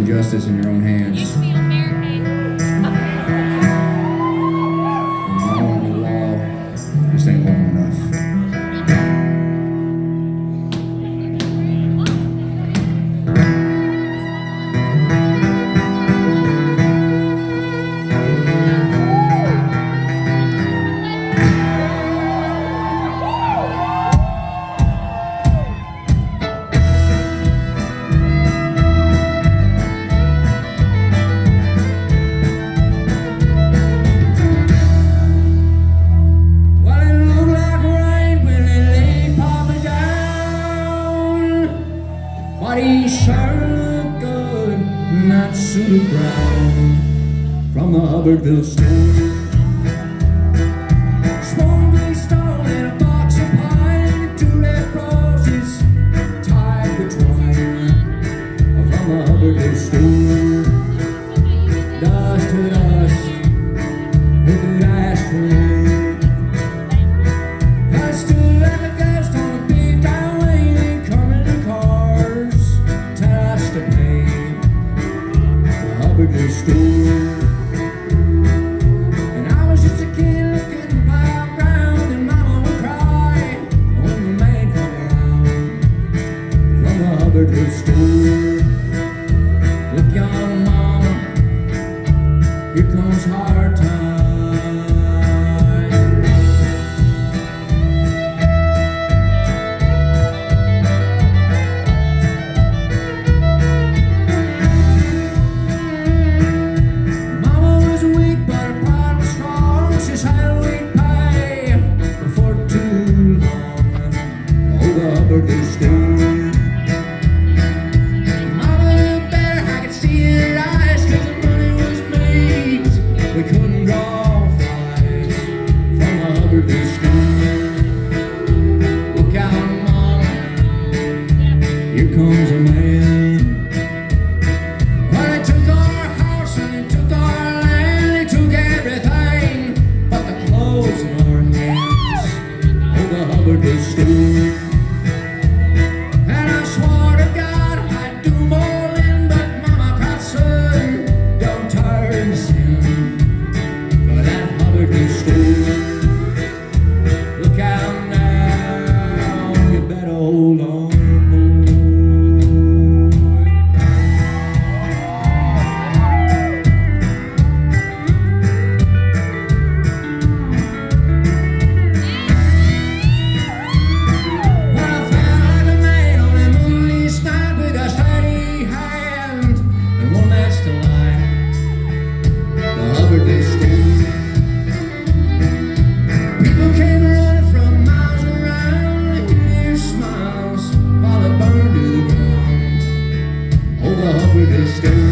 American justice in your own hands. Used to be on American. And following the law just ain't long enough. But he sure looked good in that suit of brown from the Hubbardville store. Small gray stone in a box of pine, 2 red roses tied with twine from the Hubbardville store. Dust to dust, who could ask for it? I stood like a ghost on a big town lane, ain't coming to cars. To pay the Hubbardville store. And I was just a kid looking by ground, and Mama would cry when the man come around from the Hubbardville store. Look, young mama, here comes hard times. Hubbardville store. Mama looked better, I could see in her eyes, 'cause the money was made. We couldn't draw flies from the Hubbardville store. Look out, mama, here comes a man. Well, they took our house and they took our land, they took everything but the clothes in our hands. Oh, the Hubbardville store. Look out now, you better hold on, Well, I felt like a man on a moonlit night with a steady hand and one that's to light the Hubbardville store. People came running from miles around, licking their smiles while it burned to the ground. Oh, the Hubbardville store.